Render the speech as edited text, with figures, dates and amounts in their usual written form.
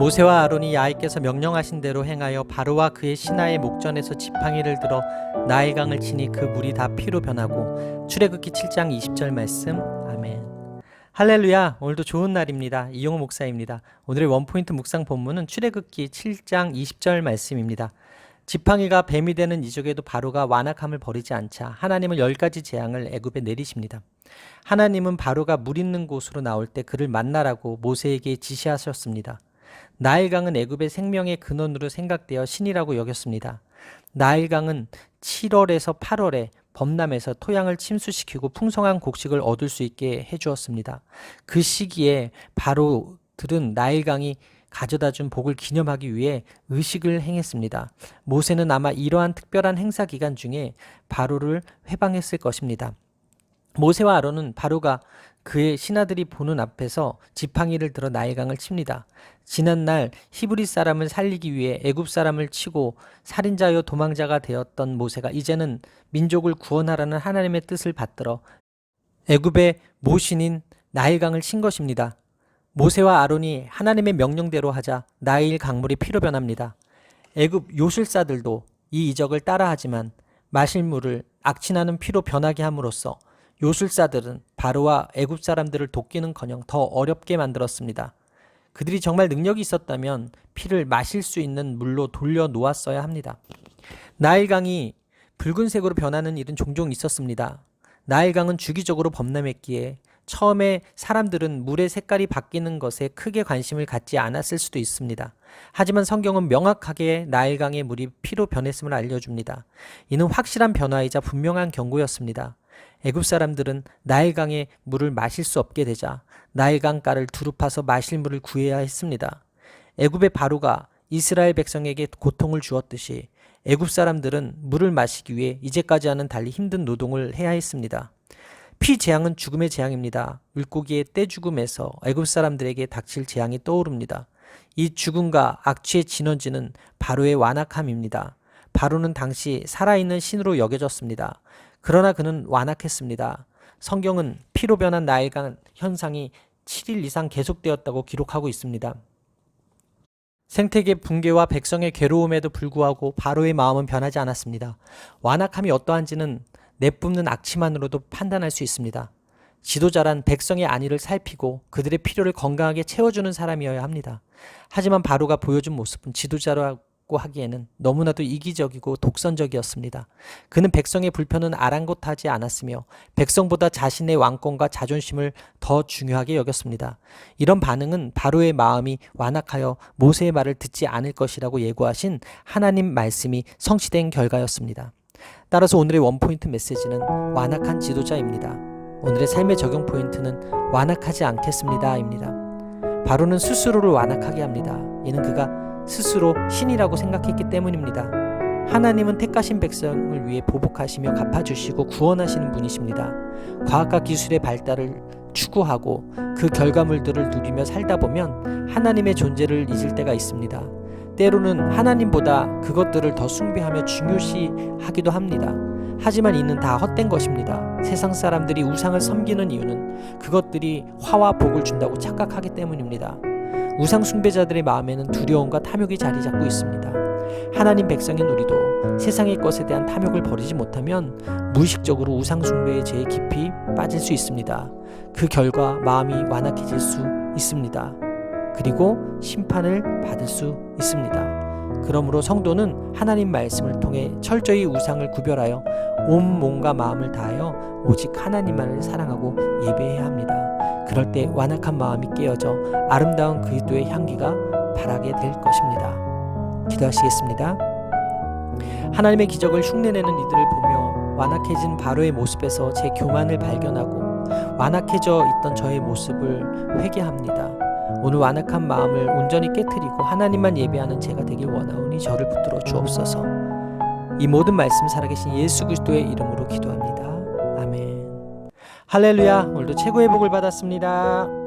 모세와 아론이 야훼께서 명령하신 대로 행하여 바로와 그의 신하의 목전에서 지팡이를 들어 나일강을 치니 그 물이 다 피로 변하고. 출애굽기 7장 20절 말씀. 아멘. 할렐루야. 오늘도 좋은 날입니다. 이용호 목사입니다. 오늘의 원포인트 묵상 본문은 출애굽기 7장 20절 말씀입니다. 지팡이가 뱀이 되는 이적에도 바로가 완악함을 버리지 않자 하나님은 10가지 재앙을 애굽에 내리십니다. 하나님은 바로가 물 있는 곳으로 나올 때 그를 만나라고 모세에게 지시하셨습니다. 나일강은 애굽의 생명의 근원으로 생각되어 신이라고 여겼습니다. 나일강은 7월에서 8월에 범람해서 토양을 침수시키고 풍성한 곡식을 얻을 수 있게 해주었습니다. 그 시기에 바로들은 나일강이 가져다준 복을 기념하기 위해 의식을 행했습니다. 모세는 아마 이러한 특별한 행사 기간 중에 바로를 회방했을 것입니다. 모세와 아론은 바로가 그의 신하들이 보는 앞에서 지팡이를 들어 나일강을 칩니다. 지난날 히브리 사람을 살리기 위해 애굽 사람을 치고 살인자여 도망자가 되었던 모세가 이제는 민족을 구원하라는 하나님의 뜻을 받들어 애굽의 모신인 나일강을 친 것입니다. 모세와 아론이 하나님의 명령대로 하자 나일 강물이 피로 변합니다. 애굽 요술사들도 이 이적을 따라하지만 마실 물을 악취나는 피로 변하게 함으로써 요술사들은 바로와 애굽 사람들을 돕기는커녕 더 어렵게 만들었습니다. 그들이 정말 능력이 있었다면 피를 마실 수 있는 물로 돌려 놓았어야 합니다. 나일강이 붉은색으로 변하는 일은 종종 있었습니다. 나일강은 주기적으로 범람했기에 처음에 사람들은 물의 색깔이 바뀌는 것에 크게 관심을 갖지 않았을 수도 있습니다. 하지만 성경은 명확하게 나일강의 물이 피로 변했음을 알려줍니다. 이는 확실한 변화이자 분명한 경고였습니다. 애굽 사람들은 나일강의 물을 마실 수 없게 되자 나일강가를 두루 파서 마실 물을 구해야 했습니다. 애굽의 바로가 이스라엘 백성에게 고통을 주었듯이 애굽 사람들은 물을 마시기 위해 이제까지와는 달리 힘든 노동을 해야 했습니다. 피 재앙은 죽음의 재앙입니다. 물고기의 떼죽음에서 애굽 사람들에게 닥칠 재앙이 떠오릅니다. 이 죽음과 악취의 진원지는 바로의 완악함입니다. 바로는 당시 살아있는 신으로 여겨졌습니다. 그러나 그는 완악했습니다. 성경은 피로 변한 나일강 현상이 7일 이상 계속되었다고 기록하고 있습니다. 생태계 붕괴와 백성의 괴로움에도 불구하고 바로의 마음은 변하지 않았습니다. 완악함이 어떠한지는 내뿜는 악취만으로도 판단할 수 있습니다. 지도자란 백성의 안위를 살피고 그들의 필요를 건강하게 채워주는 사람이어야 합니다. 하지만 바로가 보여준 모습은 지도자라고 하기에는 너무나도 이기적이고 독선적이었습니다. 그는 백성의 불편은 아랑곳하지 않았으며 백성보다 자신의 왕권과 자존심을 더 중요하게 여겼습니다. 이런 반응은 바로의 마음이 완악하여 모세의 말을 듣지 않을 것이라고 예고하신 하나님 말씀이 성취된 결과였습니다. 따라서 오늘의 원포인트 메시지는 완악한 지도자입니다. 오늘의 삶의 적용 포인트는 완악하지 않겠습니다 입니다. 바로는 스스로를 완악하게 합니다. 이는 그가 스스로 신이라고 생각했기 때문입니다. 하나님은 택하신 백성을 위해 보복하시며 갚아주시고 구원하시는 분이십니다. 과학과 기술의 발달을 추구하고 그 결과물들을 누리며 살다 보면 하나님의 존재를 잊을 때가 있습니다. 때로는 하나님보다 그것들을 더 숭배하며 중요시하기도 합니다. 하지만 이는 다 헛된 것입니다. 세상 사람들이 우상을 섬기는 이유는 그것들이 화와 복을 준다고 착각하기 때문입니다. 우상 숭배자들의 마음에는 두려움과 탐욕이 자리 잡고 있습니다. 하나님 백성인 우리도 세상의 것에 대한 탐욕을 버리지 못하면 무의식적으로 우상 숭배의 죄에 깊이 빠질 수 있습니다. 그 결과 마음이 완악해질 수 있습니다. 그리고 심판을 받을 수 있습니다. 그러므로 성도는 하나님 말씀을 통해 철저히 우상을 구별하여 온 몸과 마음을 다하여 오직 하나님만을 사랑하고 예배해야 합니다. 그럴 때 완악한 마음이 깨어져 아름다운 그리스도의 향기가 바라게 될 것입니다. 기도하시겠습니다. 하나님의 기적을 흉내내는 이들을 보며 완악해진 바로의 모습에서 제 교만을 발견하고 완악해져 있던 저의 모습을 회개합니다. 오늘 완악한 마음을 온전히 깨트리고 하나님만 예배하는 제가 되길 원하오니 저를 붙들어 주옵소서. 이 모든 말씀 살아계신 예수 그리스도의 이름으로 기도합니다. 아멘. 할렐루야. 오늘도 최고의 복을 받았습니다.